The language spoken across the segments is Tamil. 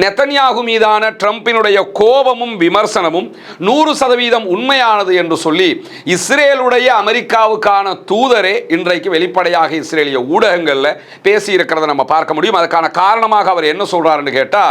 நெதன்யாகு மீதான ட்ரம்பினுடைய கோபமும் விமர்சனமும் 100% உண்மையானது என்று சொல்லி இஸ்ரேலுடைய அமெரிக்காவுக்கான தூதரே இன்றைக்கு வெளிப்படையாக இஸ்ரேலிய ஊடகங்களில் பேசி இருக்கிறத நம்ம பார்க்க முடியும். அதுக்கான காரணமாக அவர் என்ன சொல்றாருன்னு கேட்டா,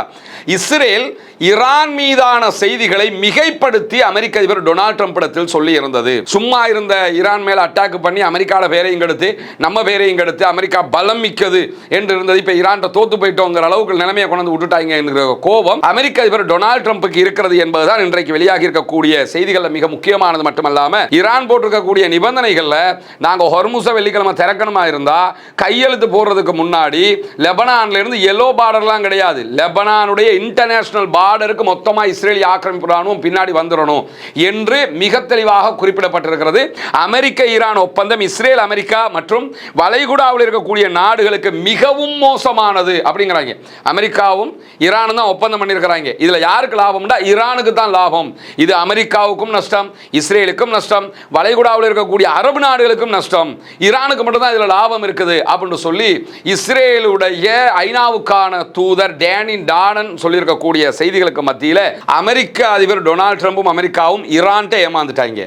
இஸ்ரேல் ஈரான் மீதான செய்திகளை மிகைப்படுத்தி அமெரிக்க அதிபர் டொனால்ட் ட்ரம்ப் இடத்தில் சொல்லி இருந்தது. சும்மா இருந்த ஈரான் மேல அட்டாக் பண்ணி அமெரிக்காவோட பேரையும் கெடுத்து நம்ம பேரையும் கெடுத்து அமெரிக்கா பலம் மிக்கது என்று இருந்தது. இப்ப ஈரான் தோத்து போயிட்டோங்கிற அளவுக்கு நிலைமையை கொண்டு விட்டுட்டாங்க என்கிற கோபம் அமெரிக்க அதிபர் டொனால்ட் ட்ரம்புக்கு இருக்கிறது என்பதுதான் இன்றைக்கு வெளியாகி இருக்கக்கூடிய செய்திகள் மிக முக்கியமானது. மட்டுமல்லாம ஈரான் போட்டிருக்கக்கூடிய நிபந்தனைகள்ல நாங்க ஹொர்முஸை வெள்ளிக்கிழமை திறக்கணுமா இருந்தா கையெழுத்து போடுறதுக்கு முன்னாடி லெபனான்ல இருந்து எல்லோ பார்டர்லாம் கிடையாது, லெபனானுடைய இன்டர்நேஷனல் பார்டருக்கு மொத்தமா இஸ்ரேலிய ஆக்கிரமிப்பு ராணுவம் பின்னாடி வந்துடணும் என்று மிக தெளிவாக குறிப்பிடப்பட்டிருக்கிறது. அமெரிக்க ஈரான் ஒப்பந்தம் இஸ்ரேல், அமெரிக்கா மற்றும் வளைகுடாவில் இருக்கக்கூடிய நாடுகளுக்கு மிகவும் மோசமானது அப்படிங்கிறாங்க. அமெரிக்காவும் ஈரானும் தான் ஒப்பந்தம் பண்ணியிருக்கிறாங்க. இதுல யாருக்கு லாபம்னா ஈரானுக்கு தான் லாபம். இது அமெரிக்காவுக்கும் நஷ்டம், இஸ்ரேலுக்கும் நஷ்டம், வளைகுடாவில் இருக்கக்கூடிய அரபு நாடுகளுக்கும் நஷ்டம், ஈரானுக்கு மட்டும் தான் இதுல லாபம் இருக்குது அப்படின்னு சொல்லி இஸ்ரேலுடைய ஐநாவுக்கான தூதர் டேனின் டானன் சொல்லியிருக்கக்கூடிய செய்திகளுக்கு மத்தியில் அமெரிக்க அதிபர் டொனால்ட் ட்ரம்பும் அமெரிக்காவும் ஈரான்ட்ட ஏமாந்துட்டாங்க.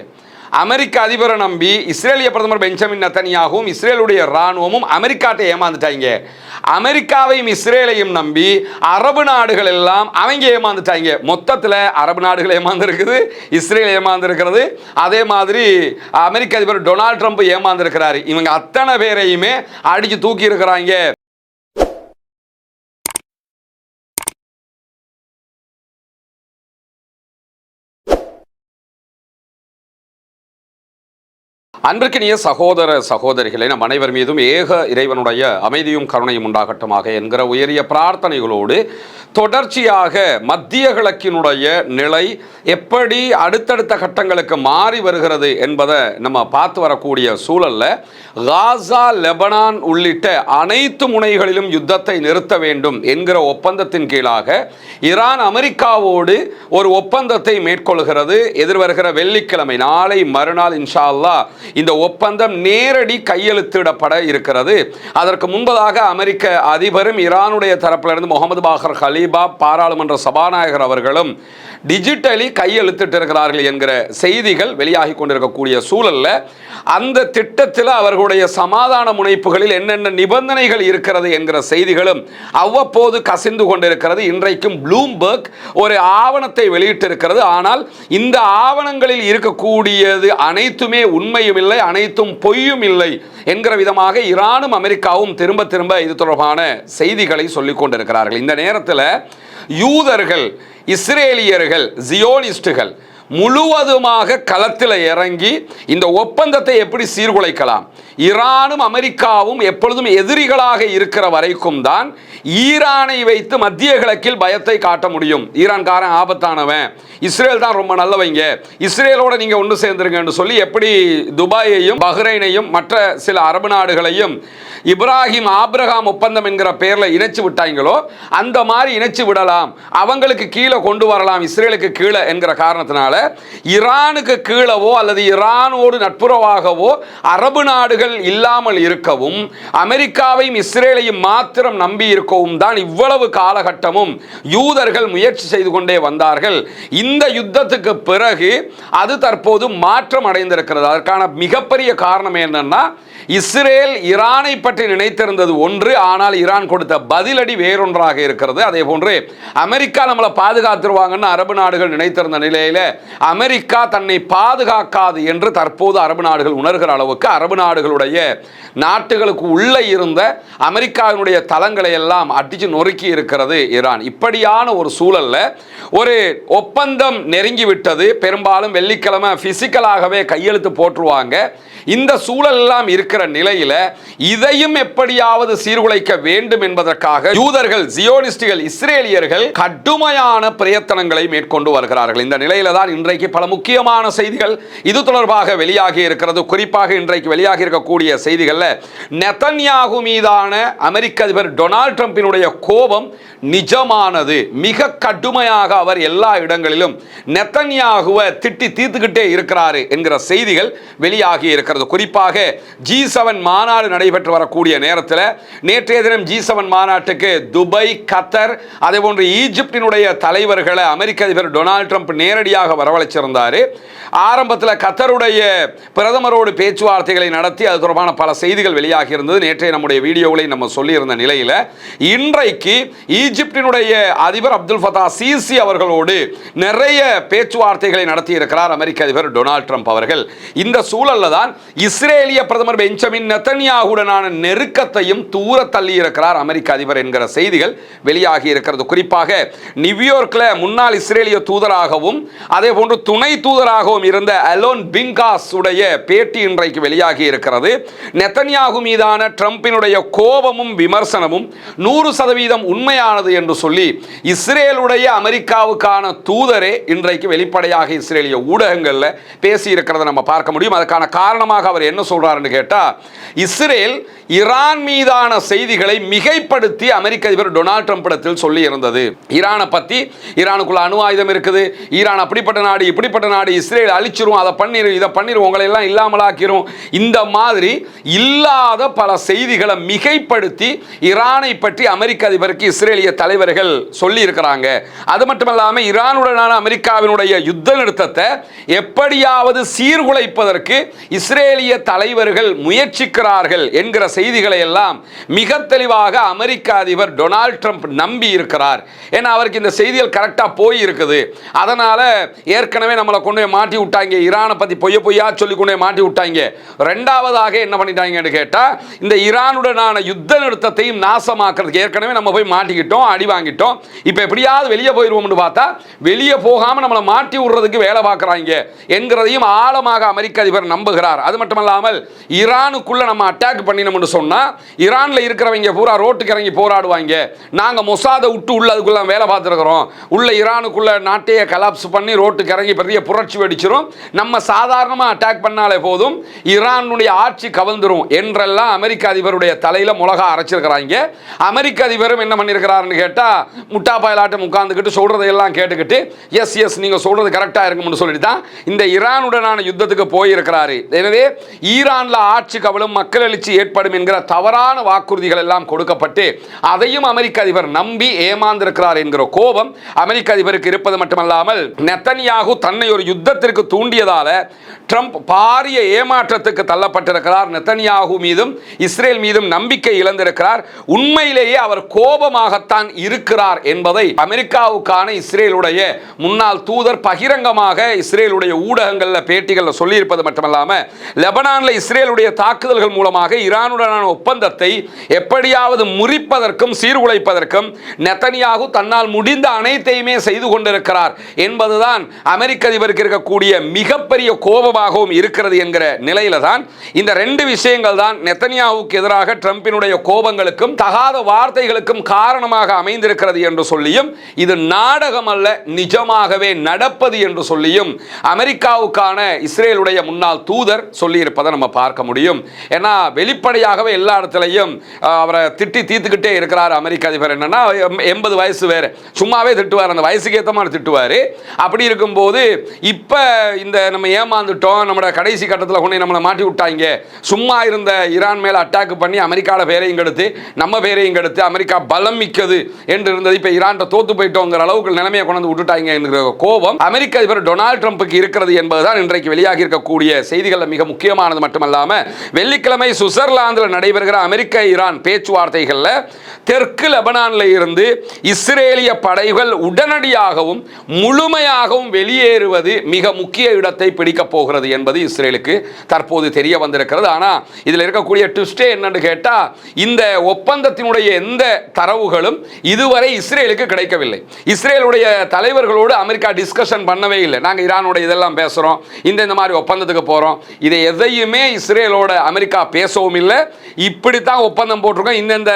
அமெரிக்க அதிபரை நம்பி இஸ்ரேலிய பிரதமர் பெஞ்சமின் நெதன்யாகுவும் இஸ்ரேலுடைய ராணுவமும் அமெரிக்காட்ட ஏமாந்துட்டாங்க. அமெரிக்காவையும் இஸ்ரேலையும் நம்பி அரபு நாடுகள் எல்லாம் அவங்க ஏமாந்துட்டாங்க. மொத்தத்தில் அரபு நாடுகள் ஏமாந்துருக்குது, இஸ்ரேல் ஏமாந்துருக்கிறது, அதே மாதிரி அமெரிக்க அதிபர் டொனால்ட் ட்ரம்ப் ஏமாந்துருக்கிறாரு. இவங்க அத்தனை பேரையுமே அடிச்சு தூக்கி இருக்கிறாங்க. அன்பிற்கினிய சகோதர சகோதரிகளை, நம் அனைவர் மீதும் ஏக இறைவனுடைய அமைதியும் கருணையும் உண்டாகட்டுமாக என்கிற உயரிய பிரார்த்தனைகளோடு தொடர்ச்சியாக மத்திய கிழக்கினுடைய நிலை எப்படி அடுத்தடுத்த கட்டங்களுக்கு மாறி வருகிறது என்பதை நம்ம பார்த்து வரக்கூடிய சூழல்ல காசா, லெபனான் உள்ளிட்ட அனைத்து முனைகளிலும் யுத்தத்தை நிறுத்த வேண்டும் என்கிற ஒப்பந்தத்தின் கீழாக ஈரான் அமெரிக்காவோடு ஒரு ஒப்பந்தத்தை மேற்கொள்கிறது. எதிர்வருகிற வெள்ளிக்கிழமை, நாளை மறுநாள் இன்ஷா அல்லாஹ் இந்த ஒப்பந்தம் நேரடி கையெழுத்திடப்பட இருக்கிறது. அதற்கு முன்பதாக அமெரிக்க அதிபரும் ஈரானுடைய தரப்பிலிருந்து முகமது பாகர் கலீபா பாராளுமன்ற சபாநாயகர் அவர்களும் டிஜிட்டலி கையெழுத்திட்டு இருக்கிறார்கள் என்கிற செய்திகள் வெளியாகி கொண்டிருக்கக்கூடிய சூழல்ல அந்த திட்டத்தில் அவர்களுடைய சமாதான முனைப்புகளில் என்னென்ன நிபந்தனைகள் இருக்கிறது என்கிற செய்திகளும் அவ்வப்போது கசிந்து கொண்டிருக்கிறது. இன்றைக்கும் ப்ளூம்பர்க் ஒரு ஆவணத்தை வெளியிட்டிருக்கிறது. ஆனால் இந்த ஆவணங்களில் இருக்கக்கூடியது அனைத்துமே உண்மையும் இல்லை, அனைத்தும் பொய்யும் இல்லை என்கிற விதமாக ஈரானும் அமெரிக்காவும் திரும்ப திரும்ப இது தொடர்பான செய்திகளை சொல்லிக் கொண்டிருக்கிறார்கள். இந்த நேரத்தில் யூதர்கள், இஸ்ரேலியர்கள், ஜியோனிஸ்டுகள் முழுவதுமாக களத்தில் இறங்கி இந்த ஒப்பந்தத்தை எப்படி சீர்குலைக்கலாம், ஈரானும் அமெரிக்காவும் எப்பொழுதும் எதிரிகளாக இருக்கிற வரைக்கும் தான் ஈரானை வைத்து மத்திய கிழக்கில் பயத்தை காட்ட முடியும். ஈரான்காரன் ஆபத்தானவன், இஸ்ரேல் தான் ரொம்ப நல்லவங்க, இஸ்ரேலோட நீங்க ஒன்று சேர்ந்துருங்கன்னு சொல்லி எப்படி துபாயையும் பஹ்ரைனையும் மற்ற சில அரபு நாடுகளையும் இப்ராஹிம் ஆப்ரஹாம் ஒப்பந்தம் என்கிற பெயரில் இணைச்சு விட்டாங்களோ அந்த மாதிரி இணைச்சு விடலாம், அவங்களுக்கு கீழே கொண்டு வரலாம், இஸ்ரேலுக்கு கீழே என்கிற காரணத்தினால ஈரானுக்கு கீழவோ அல்லது ஈரானோடு நட்புறவாகவோ அரபு நாடுகள் இல்லாமல் இருக்கவும் அமெரிக்காவையும் இஸ்ரேலையும் மாத்திரம் நம்பி இருக்கவும் தான் இவ்வளவு காலகட்டமும் யூதர்கள் முயற்சி செய்து கொண்டே வந்தார்கள். இந்த யுத்தத்துக்கு பிறகு அது தற்போது மாற்றம் அடைந்திருக்கிறது. அதற்கான மிகப்பெரிய காரணம் என்னன்னா, இஸ்ரேல் ஈரானை பற்றி நினைத்திருந்தது ஒன்று, ஆனால் ஈரான் கொடுத்த பதிலடி வேறொன்றாக இருக்கிறது. அதே போன்று அமெரிக்கா நம்மளை பாதுகாத்துருவாங்கன்னு அரபு நாடுகள் நினைத்திருந்த நிலையில அமெரிக்கா தன்னை பாதுகாக்காது என்று தற்போது அரபு நாடுகள் உணர்கிற அளவுக்கு அரபு நாடுகளுடைய நாட்டுகளுக்கு உள்ளே இருந்த அமெரிக்காவினுடைய தளங்களை எல்லாம் அடிச்சு நொறுக்கி இருக்கிறது ஈரான். இப்படியான ஒரு சூழல்ல ஒரு ஒப்பந்தம் நெருங்கிவிட்டது. பெரும்பாலும் வெள்ளிக்கிழமை பிசிக்கலாகவே கையெழுத்து போட்டுருவாங்க. இந்த சூழல் எல்லாம் இருக்கிற நிலையில இதையும் எப்படியாவது சீர்குலைக்க வேண்டும் என்பதற்காக யூதர்கள், ஜியோனிஸ்டுகள், இஸ்ரேலியர்கள் கடுமையான பிரயத்தனங்களை மேற்கொண்டு வருகிறார்கள். இந்த நிலையில தான் இன்றைக்கு பல முக்கியமான செய்திகள் இது தொடர்பாக வெளியாகி இருக்கிறது. குறிப்பாக இன்றைக்கு வெளியாகி இருக்கக்கூடிய செய்திகளில் நெதன்யாகு மீதான அமெரிக்க அதிபர் டொனால்ட் ட்ரம்பினுடைய கோபம் நிஜமானது. மிக கடுமையாக அவர் எல்லா இடங்களிலும் நெதன்யாகுவை திட்டி தீர்த்துக்கிட்டே இருக்கிறாரு என்கிற செய்திகள் வெளியாகி இருக்கிறது. குறிப்பாக G7 மாநாடு நடைபெற்று வரக்கூடிய நேரத்தில் நேற்றைய தினம் G7 மாநாட்டுக்கு துபாய், கத்தர், அதே போன்று ஈஜிப்டினுடைய தலைவர்களை அமெரிக்க அதிபர் டொனால்ட் ட்ரம்ப் நேரடியாக வரவழைச்சிருந்தார். ஆரம்பத்தில் கத்தருடைய பிரதமரோடு பேச்சுவார்த்தைகளை நடத்தி அது தொடர்பான பல செய்திகள் வெளியாகி இருந்தது. நேற்றைய நம்முடைய வீடியோகளை நம்ம சொல்லியிருந்த நிலையில் இன்றைக்கு ஈஜிப்டினுடைய அதிபர் அப்துல் ஃபத்தா சிசி அவர்களோடு நிறைய பேச்சுவார்த்தைகளை நடத்தி இருக்கிறார் அமெரிக்க அதிபர் டொனால்ட் ட்ரம்ப் அவர்கள். இந்த சூழல்ல தான் இஸ்ரேலிய பிரதமர் பெஞ்சமின் நெதன்யாகுடனான நெருக்கத்தையும் தூர தள்ளி இருக்கிறார் அமெரிக்க அதிபர் என்கிற செய்திகள் வெளியாகி இருக்கிறது. குறிப்பாக நியூயார்க்கில் முன்னாள் இஸ்ரேலிய தூதராகவும் அதே போன்று துணை தூதராகவும் இருந்த அலோன் பிங்காஸ் உடைய பேட்டி இன்றைக்கு வெளியாகி இருக்கிறது. நெதன்யாகு மீதான ட்ரம்பினுடைய கோபமும் விமர்சனமும் 100% உண்மையானது என்று சொல்லி இஸ்ரேலுடைய அமெரிக்காவுக்கான தூதரே இன்றைக்கு வெளிப்படையாக இஸ்ரேலிய ஊடகங்களில் பேசி இருக்கிறத நம்ம பார்க்க முடியும். அதுக்கான காரணமாக அவர் என்ன சொல்றாருன்னு கேட்டா, இஸ்ரேல் ஈரான் மீதான செய்திகளை மிகைப்படுத்தி அமெரிக்க அதிபர் டொனால்ட் ட்ரம்ப் இடத்தில் சொல்லி இருந்தது. ஈரானை பத்தி, ஈரானுக்குள்ள அணு ஆயுதம் இருக்குது, ஈரான் அப்படிப்பட்ட நாடு இப்படிப்பட்ட நாடு, இஸ்ரேல் அழிச்சிரும், அதை பண்ணிரும், இதை பண்ணிரும், உங்களை எல்லாம் இல்லாமலாக்கிரும், இந்த மாதிரி இல்லாத பல செய்திகளை மிகைப்படுத்தி ஈரானை பற்றி அமெரிக்க அதிபருக்கு இஸ்ரேலிய தலைவர்கள் சொல்லி இருக்கிறாங்க. அது மட்டுமல்லாமல் ஈரானுடனான அமெரிக்காவினுடைய யுத்த நிறுத்தத்தை எப்படியாவது சீர்குலைப்பதற்கு இஸ்ரேலிய தலைவர்கள் முயற்சிக்கிறார்கள் என்கிற செய்திகளை எல்லாம் மிக தெளிவாக அமெரிக்க அதிபர் டொனால்ட் ட்ரம்ப் நம்பி இருக்கிறார். ஏன்னா அவருக்கு இந்த செய்திகள் கரெக்டா போய் இருக்குது. அதனால ஏற்கனவே நம்மளை கொண்டு போய் மாட்டி விட்டாங்க, ஈரானை பத்தி பொய்யா சொல்லி கொண்டு போய் மாட்டி விட்டாங்க. ரெண்டாவதாக என்ன பண்ணிட்டாங்கன்னு கேட்டா, இந்த ஈரானுடனான யுத்த நிறுத்தத்தையும் நாசமாக்குறதுக்கு ஏற்கனவே நம்ம போய் மாட்டிக்கிட்டோம், அடி வாங்கிட்டோம். இப்போ எப்படியாவது வெளியே போயிடுவோம்னு பார்த்தா வெளியே போகாம நம்மளை மாட்டி விடுறதுக்கு வேலை பார்க்குறாங்க என்கிறதையும் ஆழமாக அமெரிக்க அதிபர் நம்புகிறார். அது மட்டுமல்லாமல் ஈரானுக்குள்ள நம்ம அட்டாக் பண்ணினோம்னு சொன்னா ஈரான்ல இருக்கிறவங்க பூரா ரோட்டுக்கு இறங்கி போராடுவாங்க. நாங்க மொசாதை விட்டு உள்ள அதுக்குள்ள வேலை பார்த்துருக்கிறோம், உள்ள ஈரானுக்குள்ள நாட்டையே கலாப்ஸ் பண்ணி ரோட்டுக்கு இறங்கி பெரிய புரட்சி வெடிச்சிரும், நம்ம சாதாரணமாக அட்டாக் பண்ணாலே போதும் ஈரானுடைய ஆட்சி கவர்ந்துரும் என்றெல்லாம் அமெரிக்க அதிபருடைய தலையில மிளகா அரைச்சிருக்கிறாங்க. அமெரிக்க அதிபரும் என்ன பண்ணியிருக்கிறாருன்னு கேட்டா, முட்டா பயலாட்டம் உட்கார்ந்துக்கிட்டு சொல்றதையெல்லாம் கேட்டுக்கிட்டு எஸ் எஸ் நீங்க சொல்றது கரெக்டா இருக்கும்னு சொல்லிட்டு தான் இந்த ஈரானுடனான யுத்தத்துக்கு போயிருக்கிறாரு. எனவே ஈரான்ல ஆட்சி கவலும் மக்கள் எழுச்சி ஏற்படும் என்கிற தவறான வாக்குறுதிகள் எல்லாம் கொடுக்கப்பட்டு அதையும் அமெரிக்க அதிபர் நம்பி ஏமாந்திருக்கிறார் என்கிற கோபம் அமெரிக்க அதிபருக்கு இருப்பது மட்டுமல்லாமல் நெதன்யாகு தன்னை ஒரு யுத்தத்திற்கு தூண்டியதால ட்ரம்ப் பாரிய ஏமாற்றத்துக்கு தள்ளப்பட்டிருக்கிறார். நெதன்யாகு மீதும் இஸ்ரேல் மீதும் நம்பிக்கை இழந்திருக்கிறார். உண்மையிலேயே அவர் கோபமாகத்தான் இருக்கிறார் என்பதை அமெரிக்காவுக்கான இஸ்ரேலுடைய முன்னாள் தூதர் பகிரங்கமாக இஸ்ரேலுடைய ஊடகங்களில் பேட்டிகளில் சொல்லியிருப்பது மட்டுமல்லாமல் லெபனானில் இஸ்ரேலுடைய தாக்குதல்கள் மூலமாக ஈரானுடனான ஒப்பந்தத்தை எப்படியாவது முறிப்பதற்கும் சீர்குலைப்பதற்கும் நெதன்யாகு தன்னால் முடிந்த அனைத்தையுமே செய்து கொண்டிருக்கிறார் என்பதுதான் அமெரிக்க அதிபருக்கு இருக்கக்கூடிய மிகப்பெரிய கோபமாகவும் இருக்கிறது என்கிற நிலையில தான் இந்த ரெண்டு விஷயங்கள் தான் நெதன்யாகுக்கு எதிராக ட்ரம்பினுடைய கோபங்களுக்கும் தகாத வார்த்தைகளுக்கும் காரணமாக அமைந்திருக்கிறது என்று சொல்லியும், இது நாடகம் அல்ல நிஜமாகவே நடப்பது என்று சொல்லியும் அமெரிக்காவுக்கான இஸ்ரேலுடைய முன்னாள் தூதர் சொல்லியிருப்பதை நம்ம பார்க்க முடியும். ஏன்னா வெளிப்படையாகவே எல்லா இடத்துலையும் அவரை திட்டி தீர்த்துக்கிட்டே இருக்கிறார் அமெரிக்க அதிபர். என்னன்னா 80 வயசு வேற, சும்மாவே திட்டுவார், அந்த வயசுக்கு ஏற்ற மாதிரி திட்டுவார். அப்படி இருக்கும்போது இப்போ இந்த நம்ம ஏமாந்துட்டோம், நம்மளோட கடைசி கட்டத்தில் கொண்டு நம்மளை மாட்டி விட்டாங்க, சும்மா இருந்த ஈரான் மேலே அட்டாக் பண்ணி அமெரிக்காவோட பேரையும் கெடுத்து நம்ம பேரையும் கெடுத்து அமெரிக்கா பலம் மிக்கது என்று இருந்தது, இப்போ ஈரான் தோத்து போயிட்டோங்கிற அளவுக்கு நிலைமையை கொண்டு விட்டுட்டாங்க என்கிற கோபம் அமெரிக்க அதிபர் டொனால்ட் ட்ரம்புக்கு இருக்கிறது என்பதுதான் இன்றைக்கு வெளியாகி இருக்கக்கூடிய செய்திகள் மிக முக்கியமானது. மட்டுமல்லாமல் வெள்ளிக்கிழமை சுவிட்சர்லாந்தில் நடைபெறுகிற அமெரிக்க ஈரான் பேச்சுவார்த்தைகளில் தெற்கு லெபனானில் இருந்து இஸ்ரேலிய படைகள் உடனடியாகவும் முழுமையாகவும் வெளியேறுவது மிக முக்கிய இடத்தை பிடிக்கப் போகிறது. இருக்கிறது என்பது இஸ்ரேலுக்கு தற்போது தெரிய வந்திருக்கிறது. ஆனால் இதில் இருக்கக்கூடிய ட்விஸ்டே என்னன்னு கேட்டால், இந்த ஒப்பந்தத்தினுடைய எந்த தரவுகளும் இதுவரை இஸ்ரேலுக்கு கிடைக்கவில்லை. இஸ்ரேலுடைய தலைவர்களோடு அமெரிக்கா டிஸ்கஷன் பண்ணவே இல்லை. நாங்கள் ஈரானோட இதெல்லாம் பேசுகிறோம், இந்த மாதிரி ஒப்பந்தத்துக்கு போகிறோம், இதை எதையுமே இஸ்ரேலோட அமெரிக்கா பேசவும் இல்லை. இப்படித்தான் ஒப்பந்தம் போட்டிருக்கோம், இந்த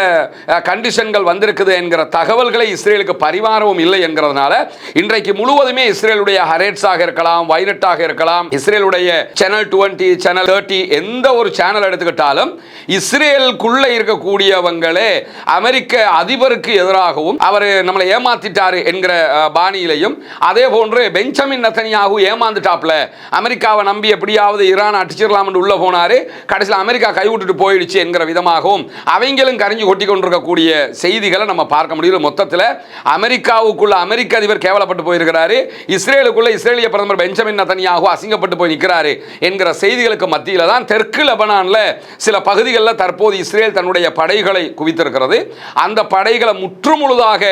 கண்டிஷன்கள் வந்திருக்குது என்கிற தகவல்களை இஸ்ரேலுக்கு பரிமாறவும் இல்லை என்கிறதுனால இன்றைக்கு முழுவதுமே இஸ்ரேலுடைய ஹரேட்ஸாக இருக்கலாம், வைனட்டாக இருக்கலாம், இஸ்ரேலுடைய சேனல் 20, சேனல் 30, எந்த ஒரு சேனல் எடுத்துக்கிட்டாலும் இஸ்ரேலுக்குள்ள இருக்கக்கூடியவங்களே அமெரிக்க அதிபருக்கு எதிராகவும் அவர் நம்மளை ஏமாத்திட்டாரு என்கிற பாணியிலையும், அதே போன்று பெஞ்சமின் நெதன்யாகு ஏமாந்துட்டாப்ல, அமெரிக்காவை நம்பி எப்படியாவது ஈரான் அடிச்சிடலாம் என்று உள்ள போனாரு, கடைசியில் அமெரிக்கா கைவிட்டுட்டு போயிடுச்சு என்கிற விதமாகவும் அவங்களும் கரைஞ்சு கொட்டி கொண்டிருக்கக்கூடிய செய்திகளை நம்ம பார்க்க முடியுது. மொத்தத்தில் அமெரிக்காவுக்குள்ள அமெரிக்க அதிபர் கேவலப்பட்டு போயிருக்கிறாரு, இஸ்ரேலுக்குள்ள இஸ்ரேலிய பிரதமர் பெஞ்சமின் நெதன்யாகு அசிங்கப்பட்டு போய் நிற்கிறாரு என்கிற செய்திகளுக்கு மத்தியில் தான் தெற்கு லெபனான்ல சில பகுதிகளில் தற்போது இஸ்ரேல் தன்னுடைய படைகளை குவித்திருக்கிறது. அந்த படைகளை முற்றுமுழுதாக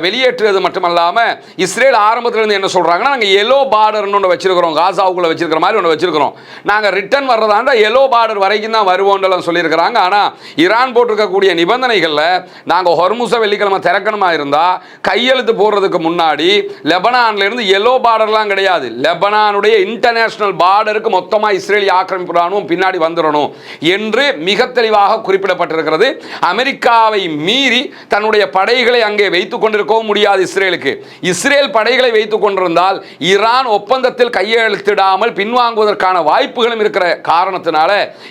வெளியேற்றுவது மட்டுமல்லாம இஸ்ரேல் ஆரம்பத்திலிருந்து என்ன சொல்றாங்கன்னா, நாங்கள் எல்லோ பார்டர்னு ஒன்று வச்சிருக்கிறோம், காசாவுக்குள்ள வச்சிருக்கிற மாதிரி ஒன்று வச்சிருக்கிறோம், நாங்கள் ரிட்டர்ன் வர்றதாண்டா எல்லோ பார்டர் வரைக்கும் தான் வருவோம் சொல்லியிருக்கிறாங்க. ஆனால் ஈரான் போட்டிருக்கக்கூடிய நிபந்தனைகளில் நாங்கள் ஹொர்முஸை வெள்ளிக்கிழமை திறக்கணுமா இருந்தால் கையெழுத்து போடுறதுக்கு முன்னாடி லெபனான்ல இருந்து எல்லோ பார்டர்லாம் கிடையாது, லெபனானுடைய இன்டர்நேஷனல் பார்டருக்கு மொத்தமாக இஸ்ரேலி ஆக்கிரமிப்பு ராணுவம் பின்னாடி வந்துடணும் என்று மிக தெளிவாக குறிப்பிடப்பட்டிருக்கிறது. அமெரிக்காவை மீறி தன்னுடைய படைகளை அங்கே வைத்துக் கொண்டிருக்கவும் முடியாது இஸ்ரேலுக்கு. இஸ்ரேல் படைகளை வைத்துக் கொண்டிருந்தால் ஈரான் ஒப்பந்தத்தில் கையெழுத்திடாமல் பின்வாங்குவதற்கான வாய்ப்புகளும் இருக்கிற காரணத்தினால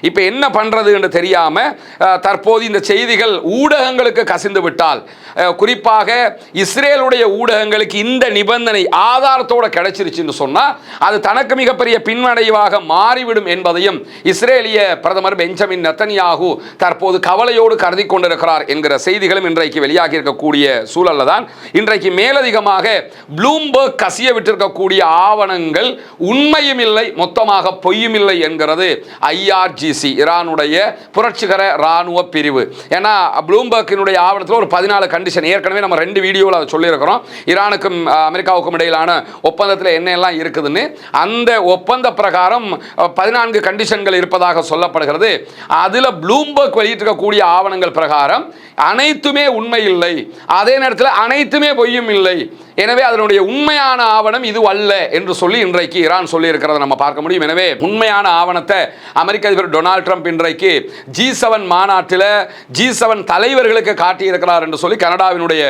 இப்ப என்ன பண்றது என்று தெரியாம தற்போது இந்த செய்திகள் ஊடகங்களுக்கு கசிந்து விட்டால், குறிப்பாக இஸ்ரேலுடைய ஊடகங்களுக்கு இந்த நிபந்தனை ஆதாரத்தோட கிடைச்சிருச்சுன்னு சொன்னா அது தனக்கு மிகப்பெரிய பின்னடைவாக மாறிவிடும் என்பதையும் இஸ்ரேலிய பிரதமர் பெஞ்சமின் நெதன்யாகு தற்போது கவலையோடு கருதி கொண்டிருக்கிறார் என்கிற செய்திகளும் இன்றைக்கு வெளியாகி இருக்கக்கூடிய சூழல்ல தான் இன்றைக்கு மேலதிகமாக ப்ளூம்பர்க் கசிய விட்டிருக்கக்கூடிய ஆவணங்கள் உண்மையும் இல்லை, மொத்தமாக பொய்யும் இல்லை என்கிறது IRGC, ஈரானுடைய புரட்சிகர ராணுவ பிரிவு. ஏன்னா ப்ளூம்பர்க்கினுடைய ஆவணத்தில் ஒரு 14 கண்டிஷன், ஏற்கனவே நம்ம 2 வீடியோவில் அதை சொல்லியிருக்கிறோம், ஈரானுக்கும் அமெரிக்காவுக்கும் இடையிலான ஒப்பந்தத்தில் என்ன எல்லாம் இருக்குதுன்னு. அந்த ஒப்பந்த பிரகாரம் 14 கண்டிஷன்கள் இருப்பதாக சொல்லப்படுகிறது. அதில் ப்ளூம்பர்க் வெளியிட்டிருக்கக்கூடிய ஆவணங்கள் பிரகாரம் அனைத்துமே உண்மை இல்லை, அதே நேரத்தில் அனைத்துமே பொய்யும் இல்லை. எனவே அதனுடைய உண்மையான ஆவணம் இது அல்ல என்று சொல்லி இன்றைக்கு ஈரான் சொல்லி இருக்கிறத நம்ம பார்க்க முடியும். எனவே உண்மையான ஆவணத்தை அமெரிக்க அதிபர் டொனால்ட் ட்ரம்ப் இன்றைக்கு G7 மாநாட்டில் G7 தலைவர்களுக்கு காட்டியிருக்கிறார் என்று சொல்லி கனடாவினுடைய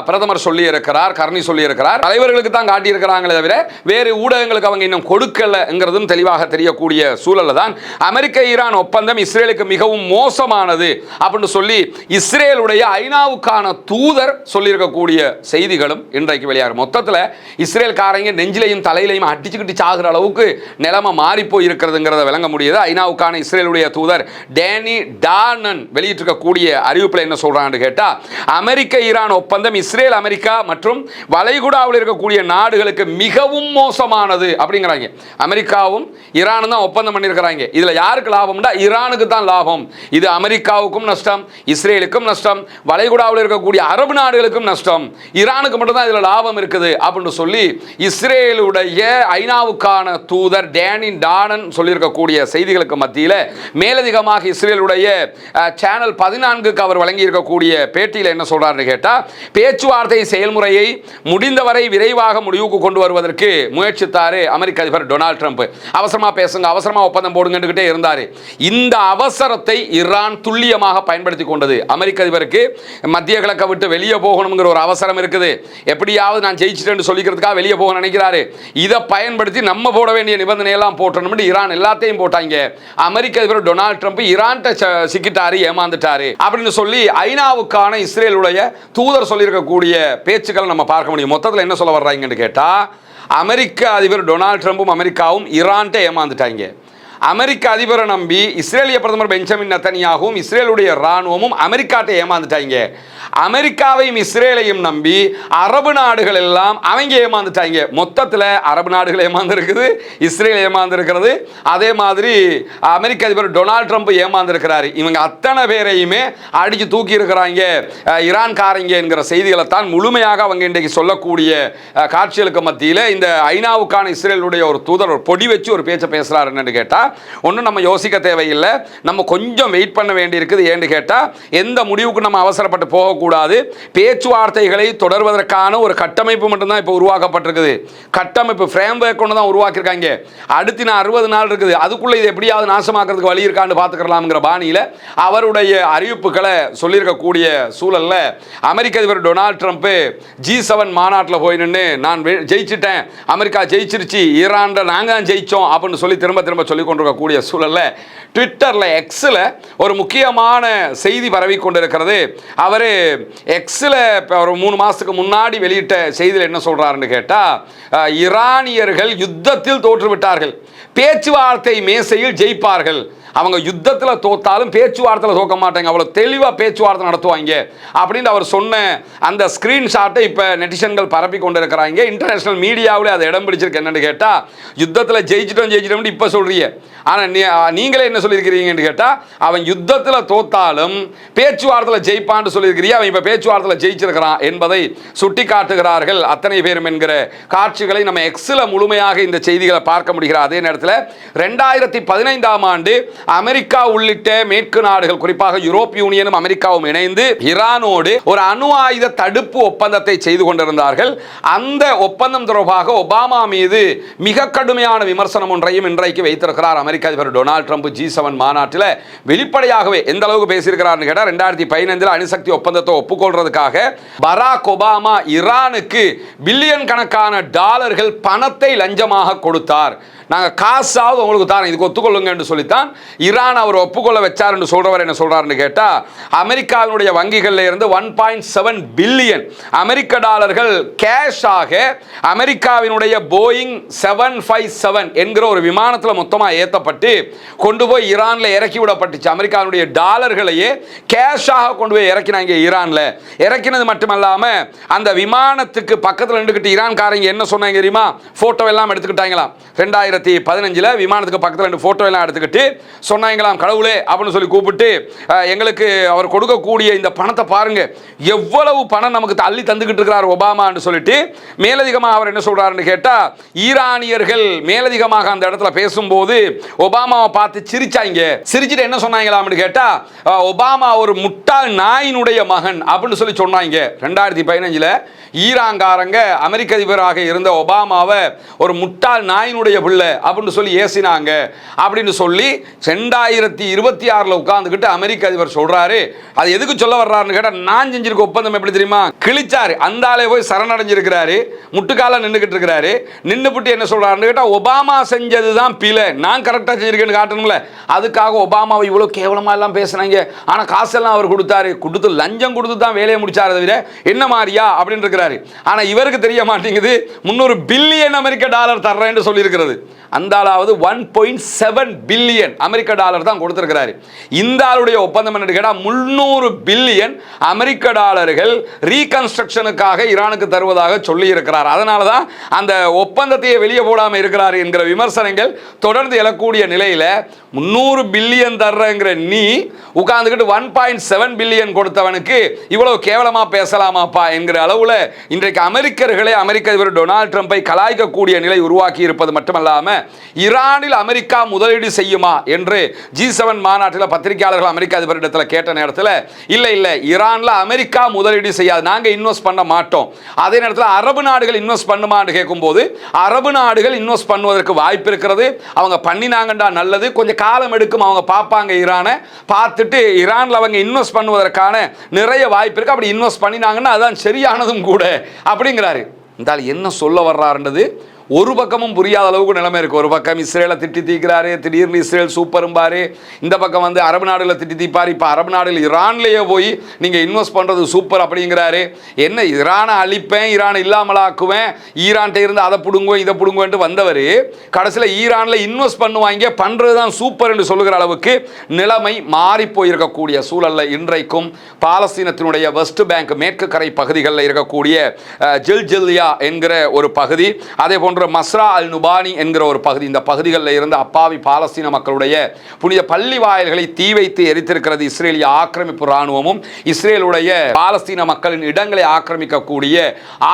பிரதமர் சொல்லி இருக்கிறார், கர்னி சொல்லி இருக்கிறார். தலைவர்களுக்கு தான் காட்டியிருக்கிறாங்களே தவிர வேறு ஊடகங்களுக்கு அவங்க இன்னும் கொடுக்கலங்கிறதும் தெளிவாக தெரியக்கூடிய சூழல்ல தான் அமெரிக்க ஈரான் ஒப்பந்தம் இஸ்ரேலுக்கு மிகவும் மோசமானது அப்படின்னு சொல்லி இஸ்ரேலுடைய ஐநாவுக்கான தூதர் சொல்லியிருக்கக்கூடிய செய்திகளும் இன்றைக்கு வெளியாகும். மொத்தத்தில் இஸ்ரேல்காரங்க நெஞ்சிலையும் தலையிலையும் அடிச்சுக்கிட்டு சாகுற அளவுக்கு நிலைமை மாறி போய் இருக்கிறதுங்கிறத விளங்க முடியுது. ஐநாவுக்கான இஸ்ரேலுடைய தூதர் டேனி டார்னன் வெளியிட்டிருக்கக்கூடிய அறிவிப்பில் என்ன சொல்றான்னு கேட்டா, அமெரிக்க ஈரான் ஒப்பந்தம் இஸ்ரேல், அமெரிக்கா மற்றும் வளைகுடாவில் இருக்கக்கூடிய நாடுகளுக்கு மிகவும் மோசமானது அப்படிங்கிறாங்க. அமெரிக்காவும் ஈரானும் தான் ஒப்பந்தம் பண்ணியிருக்கிறாங்க. இதுல யாருக்கு லாபம்னா ஈரானுக்கு தான் லாபம். இது அமெரிக்காவுக்கும் நஷ்டம், இஸ்ரேலுக்கும் நஷ்டம், வளைகுடாவில் இருக்கக்கூடிய அரபு நாடுகளுக்கும் நஷ்டம், ஈரானுக்கு மட்டும் தான் இதுல லாபம் இருக்குது அப்படின்னு சொல்லி இஸ்ரேலுடைய ஐநாவுக்கான தூதர் டேனி டார்னன் சொல்லியிருக்கக்கூடிய செய்திகளுக்கு மத்தியில் மேலதிகமாக இஸ்ரேலுடைய சேனல் 14க்கு அவர் வழங்கி இருக்கக்கூடிய பேட்டியில் என்ன சொல்றாருன்னு கேட்டா, பேச்சுவார்த்தை செயல்முறையை முடிந்தவரை விரைவாக முடிவுக்கு கொண்டு வருவதற்கு முயற்சித்தாரு அமெரிக்க அதிபர் டொனால்ட் ட்ரம்ப். அவசரமா பேசுங்க, அவசரமா ஒப்பந்தம் போடுங்கன்னு இருந்தாரு. இந்த அவசரத்தை ஈரான் துல்லியமாக பயன்படுத்தி கொண்டது. அமெரிக்க அதிபருக்கு மத்திய கிழக்கை விட்டு வெளியே போகணுங்கிற ஒரு அவசரம் இருக்குது, எப்படியாவது நான் ஜெயிச்சிட்டேன்னு சொல்லிக்கிறதுக்காக வெளியே போக நினைக்கிறாரு. இதை பயன்படுத்தி நம்ம போட வேண்டிய நிபந்தனை எல்லாம் போட்டணும்னு ஈரான் எல்லாத்தையும் போட்டாங்க. அமெரிக்க அதிபர் டொனால்ட் ட்ரம்ப் ஈரான் சிக்கிட்டாரு, ஏமாந்துட்டாரு அப்படின்னு சொல்லி ஐநாவுக்கான இஸ்ரேலுடைய தூதர் சொல்லியிருக்கக்கூடிய பேச்சுக்களை நம்ம பார்க்க முடியும். மொத்தத்தில் என்ன சொல்ல வர்றாங்கன்னு கேட்டா, அமெரிக்க அதிபர் டொனால்ட் ட்ரம்பும் அமெரிக்காவும் ஈரான்ட்ட ஏமாந்துட்டாங்க. அமெரிக்க அதிபரை நம்பி இஸ்ரேலிய பிரதமர் பெஞ்சமின் நெத்தன்யாகவும் இஸ்ரேலுடைய இராணுவமும் அமெரிக்காட்டை ஏமாந்துட்டாங்க. அமெரிக்காவையும் இஸ்ரேலையும் நம்பி அரபு நாடுகள் எல்லாம் அவங்க ஏமாந்துட்டாங்க. மொத்தத்தில் அரபு நாடுகள் ஏமாந்துருக்குது, இஸ்ரேல் ஏமாந்துருக்கிறது, அதே மாதிரி அமெரிக்க அதிபர் டொனால்ட் ட்ரம்ப் ஏமாந்துருக்கிறாரு. இவங்க அத்தனை பேரையுமே அடிச்சு தூக்கி இருக்கிறாங்க ஈரான்காரங்க என்கிற செய்திகளை தான் முழுமையாக அவங்க இன்றைக்கு சொல்லக்கூடிய காட்சிகளுக்கு மத்தியில் இந்த ஐநாவுக்கான இஸ்ரேலுடைய ஒரு தூதர் ஒரு பொடி வச்சு ஒரு பேச்சை பேசுறாரு. என்னன்னு கேட்டால் ஒன்றும் நம்ம யோசிக்க தேவையில்லை, நம்ம கொஞ்சம் வெயிட் பண்ண வேண்டி இருக்குது. ஏன்னு கேட்டால் எந்த முடிவுக்கு நம்ம அவசரப்பட்டு போகக்கூடாது. பேச்சுவார்த்தைகளை தொடர்வதற்கான ஒரு கட்டமைப்பு மட்டும்தான் இப்போ உருவாக்கப்பட்டிருக்குது. கட்டமைப்பு ஃப்ரேம்வொர்க் கொண்டு தான் உருவாக்கியிருக்காங்க. அடுத்து 60 நாள் இருக்குது, அதுக்குள்ளே இது எப்படியாவது நாசமாக்குறதுக்கு வழி இருக்கான்னு பார்த்துக்கலாம்ங்கிற பாணியில் அவருடைய அறிவிப்புகளை சொல்லியிருக்கக்கூடிய சூழல்ல அமெரிக்க அதிபர் டொனால்ட் ட்ரம்ப் G7 மாநாட்டில் போய் நின்று நான் ஜெயிச்சிட்டேன், அமெரிக்கா ஜெயிச்சிருச்சு, ஈரான்ல நாங்கள் தான் ஜெயிச்சோம் அப்படின்னு சொல்லி திரும்ப திரும்ப சொல்லி கொண்டிருக்கக்கூடிய சூழல்ல ட்விட்டரில் எக்ஸில் ஒரு முக்கியமான செய்தி பரவி கொண்டிருக்கிறது. அவர் எக்ஸில் ஒரு 3 மாதத்துக்கு முன்னாடி வெளியிட்ட செய்தியில் என்ன சொல்கிறாருன்னு கேட்டால் ஈரானியர்கள் யுத்தத்தில் தோற்றுவிட்டார்கள், பேச்சுவார்த்தை மேசையில் ஜெயிப்பார்கள், அவங்க யுத்தத்தில் தோத்தாலும் பேச்சுவார்த்தையில் தோக்க மாட்டாங்க, அவ்வளோ தெளிவாக பேச்சுவார்த்தை நடத்துவாங்க அப்படின்னு அவர் சொன்ன அந்த ஸ்க்ரீன்ஷாட்டை இப்போ நெட்டிசன்கள் பரப்பி கொண்டு இருக்கிறாங்க. இன்டர்நேஷனல் மீடியாவில் அதை இடம் பிடிச்சிருக்கு. என்னென்னு கேட்டால் யுத்தத்தில் ஜெயிச்சிட்டோம்னு இப்போ சொல்கிறீங்க, ஆனால் நீங்களே என்ன சொல்லியிருக்கிறீங்கன்னு கேட்டால் அவன் யுத்தத்தில் தோத்தாலும் பேச்சுவார்த்தையில் ஜெயிப்பான்னு சொல்லியிருக்கிறீங்க, அவன் இப்போ பேச்சுவார்த்தையில் ஜெயிச்சிருக்கிறான் என்பதை சுட்டி காட்டுகிறார்கள் அத்தனை பேரும் என்கிற காட்சிகளை நம்ம எக்ஸில் முழுமையாக இந்த செய்திகளை பார்க்க முடிகிறது. அதே நேரத்தில் 2015ஆம் ஆண்டு அமெரிக்கா உள்ளிட்ட மேற்கு நாடுகள் குறிப்பாக யூரோப்பிய யூனியனும் அமெரிக்காவும் இணைந்து ஈரானோடு ஒரு அணு ஆயுத தடுப்பு ஒப்பந்தத்தை செய்து கொண்டிருந்தார்கள். அந்த ஒப்பந்தம் தொடர்பாக ஒபாமா மீது மிக கடுமையான விமர்சனம் ஒன்றையும் இன்றைக்கு வைத்திருக்கிறார் அமெரிக்க அதிபர் டொனால்ட் ட்ரம்ப். G7 மாநாட்டில் வெளிப்படையாகவே எந்த அளவுக்கு பேசியிருக்கிறார் கேட்டால் 2015 அணுசக்தி ஒப்பந்தத்தை ஒப்புக்கொள்றதுக்காக பராக் ஒபாமா ஈரானுக்கு பில்லியன் கணக்கான டாலர்கள் பணத்தை லஞ்சமாக கொடுத்தார், நாங்கள் காசாவது உங்களுக்கு தான் இதுக்கு ஒத்துக்கொள்ளுங்க என்று சொல்லித்தான் ஈரான் அவர் ஒப்புக்கொள்ள வச்சார் என்று சொல்றவர் என்ன சொல்றாருன்னு கேட்டால் அமெரிக்காவினுடைய வங்கிகளில் இருந்து 1.7 பில்லியன் அமெரிக்க டாலர்கள் கேஷாக அமெரிக்காவினுடைய போயிங் 757 என்கிற ஒரு விமானத்தில் மொத்தமாக ஏற்றப்பட்டு கொண்டு போய் ஈரானில் இறக்கி விடப்பட்டுச்சு. அமெரிக்காவினுடைய டாலர்களையே கேஷாக கொண்டு போய் இறக்கினாங்க. ஈரானில் இறக்கினது மட்டுமல்லாமல் அந்த விமானத்துக்கு பக்கத்தில் நின்றுக்கிட்டு ஈரான்காரங்க என்ன சொன்னாங்க தெரியுமா, ஃபோட்டோ எல்லாம் எடுத்துக்கிட்டாங்களாம். 2015 விமானத்துக்கு பக்கத்தில் 2 ஃபோட்டோ எல்லாம் எடுத்துக்கிட்டு சொன்னாங்களாம், கடவுளே அப்படின்னு சொல்லி கூப்பிட்டு எங்களுக்கு அவர் கொடுக்கக்கூடிய இந்த பணத்தை பாருங்க, எவ்வளவு பணம் நமக்கு அள்ளி தந்துக்கிட்டு இருக்கிறார் ஒபாமான்னு சொல்லிட்டு மேலதிகமாக அவர் என்ன சொல்றாருன்னு கேட்டால் ஈரானியர்கள் மேலதிகமாக அந்த இடத்துல பேசும்போது ஒபாமாவை பார்த்து சிரிச்சாங்க. சிரிச்சுட்டு என்ன சொன்னாங்களாம்னு கேட்டால் ஒபாமா ஒரு முட்டாள் நாயினுடைய மகன் அப்படின்னு சொல்லி சொன்னாங்க. 2015 ஈரான்காரங்க அமெரிக்க அதிபராக இருந்த ஒபாமாவை ஒரு முட்டாள் நாயினுடைய பிள்ளை அப்படின்னு சொல்லி ஏசினாங்க அப்படின்னு சொல்லி 2026 உட்கார்ந்துக்கிட்டு அமெரிக்க அதிபர் சொல்றாரு. அது எதுக்கு சொல்ல வர்றாருன்னு கேட்டால் நான் செஞ்சிருக்க ஒப்பந்தம் எப்படி தெரியுமா, கிழிச்சாரு, அந்த ஆளே போய் சரணடைஞ்சிருக்கிறாரு, முட்டுக்கால நின்றுக்கிட்டு இருக்கிறாரு. நின்றுபிட்டு என்ன சொல்றாருன்னு கேட்டால் ஒபாமா செஞ்சது தான் பிழை, நான் கரெக்டாக செஞ்சிருக்கேன்னு காட்டணும்ல, அதுக்காக ஒபாமாவை இவ்வளோ கேவலமாக எல்லாம் பேசுனாங்க. ஆனால் காசெல்லாம் அவர் கொடுத்தாரு, கொடுத்து லஞ்சம் கொடுத்து தான் வேலையை முடிச்சாரு தவிர என்ன மாதிரியா அப்படின்னு இருக்கிறாரு. ஆனால் இவருக்கு தெரிய மாட்டேங்குது 300 பில்லியன் அமெரிக்க டாலர் தர்றேன்னு சொல்லியிருக்கிறது. அந்த ஆளாவது 1.7 பில்லியன் அமெரிக்க டாலர் தான் கொடுத்திருக்கிறாரு. இந்த ஆளுடைய ஒப்பந்தம் என்ன கேட்டால் 300 பில்லியன் அமெரிக்க டாலர்கள் ரீகன்ஸ்ட்ரக்ஷனுக்காக ஈரானுக்கு தருவதாக சொல்லி இருக்கிறார். அதனால தான் அந்த ஒப்பந்தத்தையே வெளியே போடாமல் இருக்கிறார் என்கிற விமர்சனங்கள் தொடர்ந்து எழக்கூடிய நிலையில் 300 பில்லியன் தர்றங்கிற நீ உட்கார்ந்துக்கிட்டு 1.7 பில்லியன் கொடுத்தவனுக்கு இவ்வளவு கேவலமா பேசலாமாப்பா என்கிற அளவில் இன்றைக்கு அமெரிக்கர்களே அமெரிக்க அதிபர் டொனால்ட் ட்ரம்பை கலாய்க்கக்கூடிய நிலை உருவாக்கி இருப்பது மட்டுமல்லாமல் ஈரானில் அமெரிக்கா முதலீடு செய்யுமா என்று G7 மாநாட்டில் பத்திரிகையாளர்கள் அமெரிக்க அதிபரிடத்தில் கேட்ட நேரத்தில் இல்லை ஈரானில் அமெரிக்கா முதலீடு செய்யாது, நாங்கள் இன்வெஸ்ட் பண்ண மாட்டோம். அதே நேரத்தில் அரபு நாடுகள் இன்வெஸ்ட் பண்ணுமான்னு கேட்கும்போது அரபு நாடுகள் இன்வெஸ்ட் பண்ணுவதற்கு வாய்ப்பு இருக்கிறது, அவங்க பண்ணினாங்கண்டா நல்லது, கொஞ்சம் காலம் எடுக்கும், அவங்க பார்ப்பாங்க, ஈரானை பார்த்துட்டு ஈரானில் அவங்க இன்வெஸ்ட் பண்ணுவதற்கான நிறைய வாய்ப்பு இருக்கு, அப்படி இன்வெஸ்ட் பண்ணினாங்கன்னா அதுதான் சரியானதும் கூட அப்படிங்கிறாரு. இந்த என்ன சொல்ல வர்றாருன்றது ஒரு பக்கமும் புரியாத அளவுக்கு நிலைமை இருக்குது. ஒரு பக்கம் இஸ்ரேலை திட்டி தீக்கிறாரு, திடீர்னு இஸ்ரேல் சூப்பரும்பாரு, இந்த பக்கம் வந்து அரபு நாடுகளை திட்டி தீப்பார். இப்போ அரபு நாடுகள் ஈரான்லேயே போய் நீங்கள் இன்வெஸ்ட் பண்ணுறது சூப்பர் அப்படிங்கிறாரு. என்ன ஈரானை அழிப்பேன், ஈரானை இல்லாமலாக்குவேன், ஈரான்கிட்ட இருந்து அதை பிடுங்குவேன் இதை பிடுங்குவேன்ட்டு வந்தவர் கடைசியில் ஈரானில் இன்வெஸ்ட் பண்ணுவாங்க, பண்ணுறது தான் சூப்பர் என்று சொல்லுகிற அளவுக்கு நிலைமை மாறி போயிருக்கக்கூடிய சூழலில் இன்றைக்கும் பாலஸ்தீனத்தினுடைய வெஸ்ட் பேங்க் மேற்கு கரை பகுதிகளில் இருக்கக்கூடிய ஜில்ஜில்யா என்கிற ஒரு பகுதி, அதே போன்ற மஸ்ரா அல் நுபானி என்கிற ஒரு பகுதி, இந்த பகுதிகளில் இருந்து அப்பாவி பாலஸ்தீன மக்களுடைய புனித பள்ளி வாயில்களை தீ வைத்து எரித்திருக்கிறது இஸ்ரேலிய ஆக்கிரமிப்பு இராணுவமும் இஸ்ரேலுடைய பாலஸ்தீன மக்களின் இடங்களை ஆக்கிரமிக்கக்கூடிய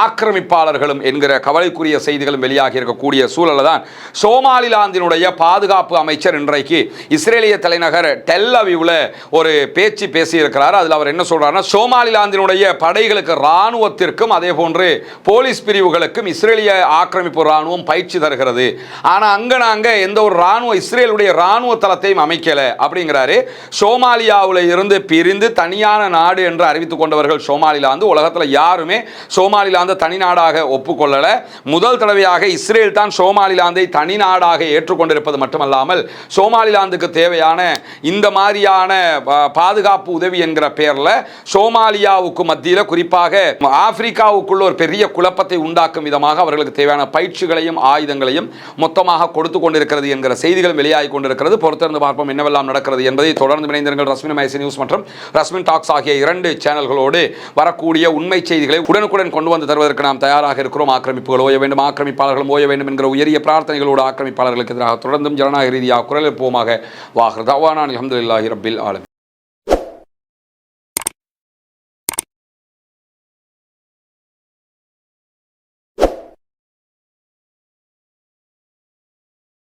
ஆக்கிரமிப்பாளர்களும் என்கிற கவலைக்குரிய செய்திகளும் வெளியாகி இருக்கக்கூடிய சூழலில் தான் சோமாலிலாந்தினுடைய பாதுகாப்பு அமைச்சர் இன்றைக்கு இஸ்ரேலிய தலைநகர் டெல் அவீவ்ல ஒரு பேச்சு பேசியிருக்கிறார். அதில் அவர் என்ன சொல்றாருன்னா, சோமாலிலாந்தினுடைய படைகளுக்கு இராணுவத்திற்கும் அதே போன்று போலீஸ் பிரிவுகளுக்கும் இஸ்ரேலிய ஆக்கிரமிப்பு இராணுவம் பயிற்சி தருகிறது. ஆனால் அங்கே நாங்கள் எந்த ஒரு இஸ்ரேலுடைய இராணுவ தளத்தையும் அமைக்கல அப்படிங்கிறாரு. சோமாலியாவில் இருந்து பிரிந்து தனியான நாடு என்று அறிவித்துக் கொண்டவர்கள் சோமாலிலாந்து. உலகத்தில் யாருமே சோமாலிலாந்து தனி நாடாக ஒப்புக்கொள்ளல. முதல் தடவையாக இஸ்ரேல் தான் சோமாலிலாந்தை தனி நாடாக ஏற்றுக்கொண்டிருப்பது மட்டுமல்லாமல் சோமாலிலாந்துக்கு தேவையான இந்த மாதிரியான பாதுகாப்பு உதவி என்கிற பெயரில் சோமாலியாவுக்கு மத்தியில் குறிப்பாக ஆப்பிரிக்காவுக்குள்ள ஒரு பெரிய குழப்பத்தை உண்டாக்கும் விதமாக அவர்களுக்கு தேவையான பயிற்சிகளையும் ஆயுதங்களையும் மொத்தமாக கொடுத்து கொண்டிருக்கிறது என்கிற செய்திகள் வெளியாகி கொண்டிருக்கிறது. பொறுத்திருந்து பார்ப்போம் என்னவெல்லாம் நடக்கிறது என்பதை. தொடர்ந்து இணைந்திருங்கள் ரஸ்மின் மைசி நியூஸ் மற்றும் ரஸ்மின் டாக்ஸ் ஆகிய 2 சேனல்களோடு வரக்கூடிய உண்மை செய்திகளை உடனுக்குடன் கொண்டு வந்து தருவதற்கு நாம் தயாராக இருக்கிறோம். ஆக்கிரமிப்புகள் ஓய வேண்டும், ஆக்கிரமிப்பாளர்களும் ஓய வேண்டும் என்கிற உயரிய பிரார்த்தனைகளோடு ஆக்கிரமிப்பாளர்களுக்கு எதிராக தொடர்ந்தும் ஜனநாயக ரீதியாக குரல் எழுப்புவோமாக. வாஹர் தவானா அல்ஹம்துலில்லாஹி ரப்பில் ஆலமீன்.